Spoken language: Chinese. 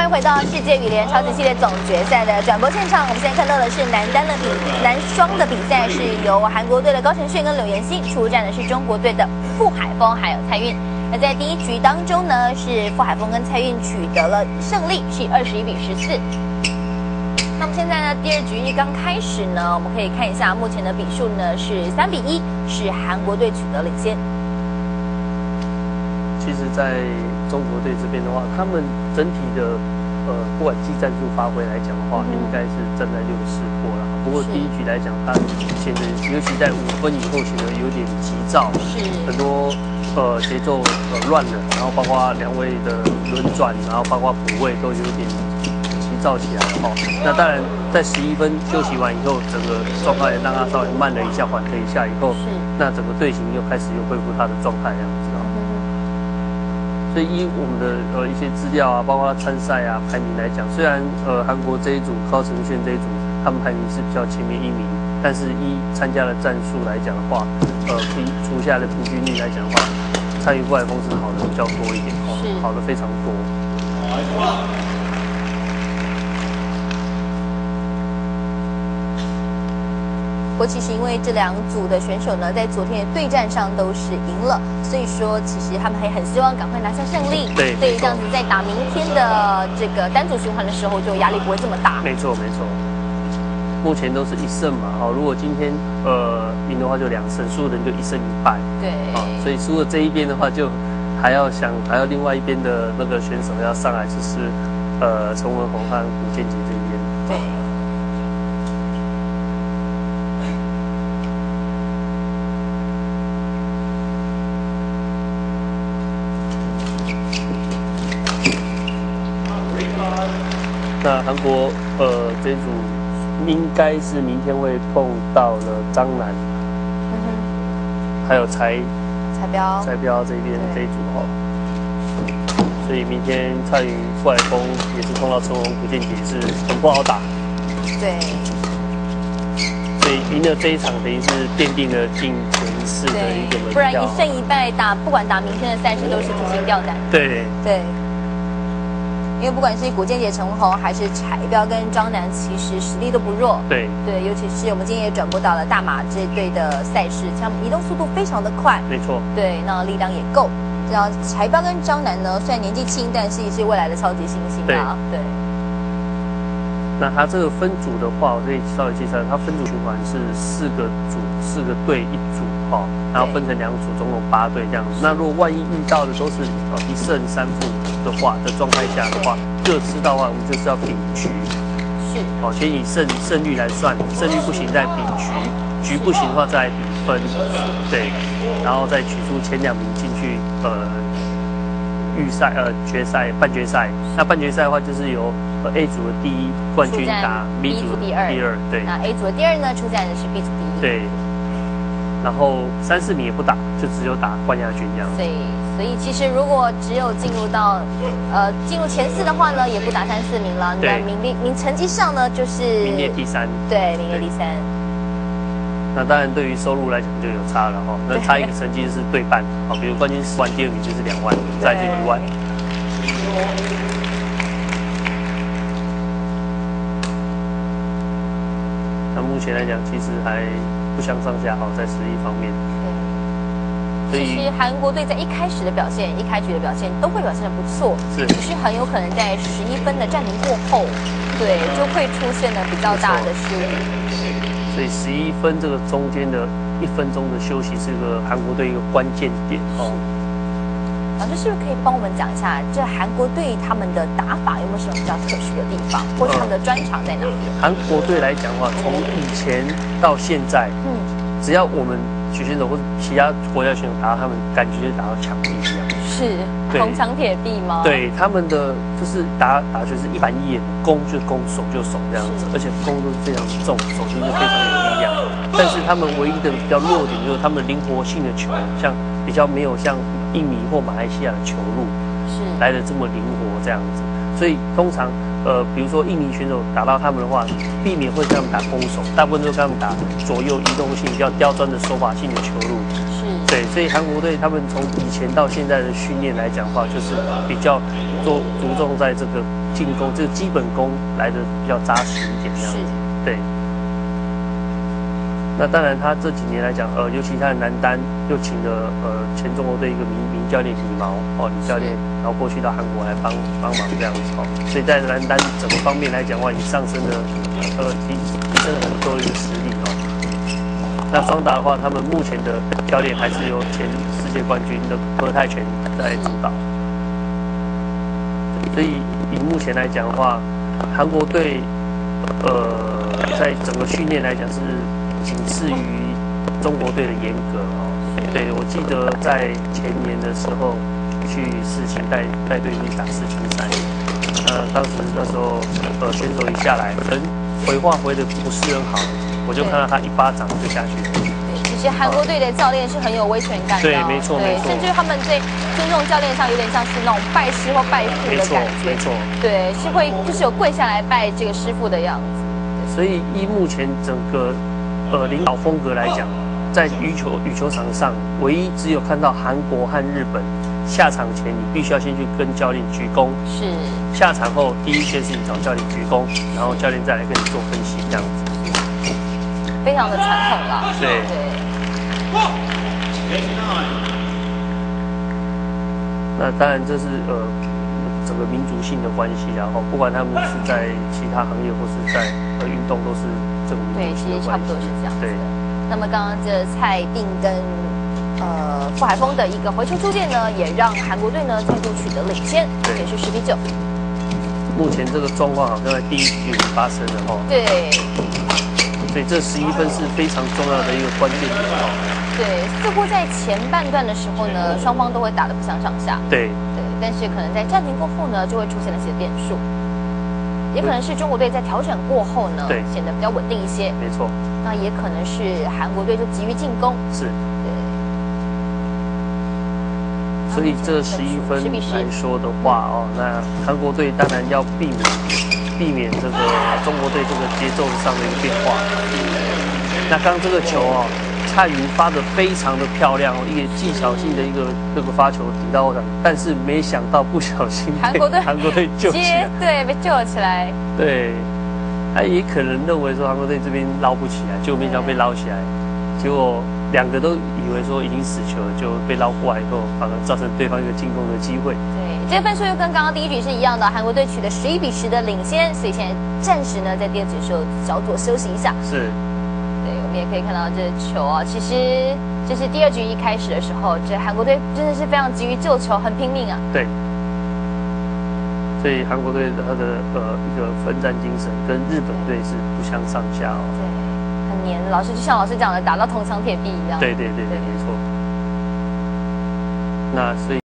迎回到世界羽联超级系列总决赛的转播现场。我们现在看到的是男双的比赛，是由韩国队的高承炫跟柳妍希出战的是中国队的傅海峰还有蔡韵。那在第一局当中呢，是傅海峰跟蔡韵取得了胜利，是21比14。那么现在呢，第二局刚开始呢，我们可以看一下目前的比数呢是3比1，是韩国队取得领先。其实，在中国队这边的话，他们整体的不管技战术发挥来讲的话，应该是站在64波了。不过第一局来讲，他显得尤其在5分以后显得有点急躁，很多节奏乱了，然后包括两位的轮转，然后包括补位都有点急躁起来了哈。那当然，在11分休息完以后，整个状态让他稍微慢了一下，缓了一下以后，那整个队形又开始恢复他的状态这样子。所以依我们的一些资料啊，包括参赛啊排名来讲，虽然韩国这一组高承炫这一组他们排名是比较前面1名，但是依参加的战术来讲的话，除下的平均率来讲的话，蔡韵、傅海峰是好的比较多一点，好的非常多。不过其实因为这两组的选手呢，在昨天的对战上都是赢了，所以说其实他们还很希望赶快拿下胜利。对，所以这样子在打明天的这个单组循环的时候，就压力不会这么大。没错没错，目前都是1胜嘛，如果今天赢的话就2胜，输的人就1胜1败。对，所以输了这一边的话，就还要另外一边的那个选手要上来，就是陈文宏和古建杰这一边。对。那韩国这一组应该是明天会碰到了张楠，还有柴标这边这一组所以明天蔡韵、傅海峰也是碰到陈文宏、古建杰是很不好打。对，所以赢了这一场等于是奠定了进前4的一个门票。不然1胜1败不管打明天的赛事都是提心吊胆。对。因为不管是古建杰、陈文宏还是柴标跟张楠，其实实力都不弱。对，尤其是我们今天也转播到了大马这队的赛事，他们移动速度非常的快。没错。对，那力量也够。然后柴标跟张楠呢，虽然年纪轻，但是也是未来的超级新星啊。对。那他这个分组的话，我可以稍微介绍，他分组循环是4个组，4个队1组然后分成2组，总共8队这样子。那如果万一遇到的都是1胜3负的话的状态下的话，各知道的话，我们就是要平局。是。先以胜率来算，胜率不行再平局，局不行的话再比分。对。然后再取出前2名进去预赛决赛、半决赛。那半决赛的话，就是由A 组的第1冠军打 B 组的第二。对。那 A 组的第2呢，出战的是 B 组第1。对。然后3、4名也不打，就只有打冠亚军这样。所以其实如果只有进入前4的话呢，也不打3、4名了。对。名成绩上呢，就是名列第3。对，名列第3。那当然，对于收入来讲就有差了那差一个成绩就是对半比如冠军10万，第2名就是2万，再就1万。那目前来讲，其实还不相上下在实力方面。对。其实韩国队在一开局的表现都会表现得不错，只是很有可能在11分的暂停过后，对，就会出现了比较大的失误。所以11分这个中间的1分钟的休息是个韩国队一个关键点老师是不是可以帮我们讲一下，这韩国队他们的打法有没有什么比较特殊的地方，或者他们的专长在哪里？韩国队来讲的话，从以前到现在，只要我们选手或者其他国家选手打到他们，感觉就打到墙壁一样。是铜墙铁壁吗？对，他们的就是打球是一板一眼，攻就攻，守就守这样子，而且攻都是非常重，手就是非常有力量。但是他们唯一的比较弱点就是他们灵活性的球，像比较没有像印尼或马来西亚的球路来的这么灵活这样子，所以通常比如说印尼选手打到他们的话，避免会跟他们打攻守，大部分都跟他们打左右移动性比较刁钻的手法性的球路。对，所以韩国队他们从以前到现在的训练来讲的话，就是比较注重在这个进攻这个基本功来的比较扎实一点这样子。对。那当然，他这几年来讲，尤其他的男单又请了前中国队一个名教练李毛李教练，然后过去到韩国来帮忙这样子所以在男单整个方面来讲的话，已经上升了提升了很多的一个实力那双打的话，他们目前的教练还是由前世界冠军的何泰拳在主导，所以以目前来讲的话，韩国队在整个训练来讲是仅次于中国队的严格对，我记得在前年的时候去世青带队去打世青赛，当时那时候选手一下来，人回话回的不是很好，我就看到他一巴掌就下去了。对，其实韩国队的教练是很有威权感的。对，没错没错。甚至他们在尊重教练上有点像是那种拜师或拜父的感觉。没错。对，是会就是有跪下来拜这个师傅的样子。所以依目前整个领导风格来讲，在羽球场上，唯一只有看到韩国和日本下场前，你必须要先去跟教练鞠躬。是。下场后，第一件事情找教练鞠躬，然后教练再来跟你做分析，这样子。非常的传统啦。对。那当然这是整个民族性的关系，然后不管他们是在其他行业或是在运动，都是这种民族性的关系。对，其实差不多是这样子的。对。那么刚刚这蔡定跟傅海峰的一个回球出界呢，也让韩国队呢再度取得领先，也是10比9。目前这个状况好像在第一局发生了对。所以这11分是非常重要的一个关键点对，似乎在前半段的时候呢，双方都会打得不相上下。对。但是可能在暂停过后呢，就会出现了一些变数，也可能是中国队在调整过后呢，显得比较稳定一些。没错。那也可能是韩国队就急于进攻。是。对。所以这11分来说的话那韩国队当然要避免这个中国队这个节奏上的一个变化。那刚这个球蔡云发得非常的漂亮一个技巧性的一个发球抵到后场，但是没想到不小心被韩国队救起来，对，被救了起来。对，他也可能认为说韩国队这边捞不起来，结果没想到被捞起来，结果两个都以为说已经死球了，就被捞过来以后，反而造成对方一个进攻的机会。对，这个分数又跟刚刚第一局是一样的，韩国队取得11比10的领先，所以现在暂时呢在第二局的时候小左休息一下。是。对，我们也可以看到这球其实这是第二局一开始的时候，这韩国队真的是非常急于救球，很拼命啊。对，所以韩国队他的一个奋战精神跟日本队是不相上下对，很黏，就像老师讲的，打到铜墙铁壁一样。对，没错。那所以。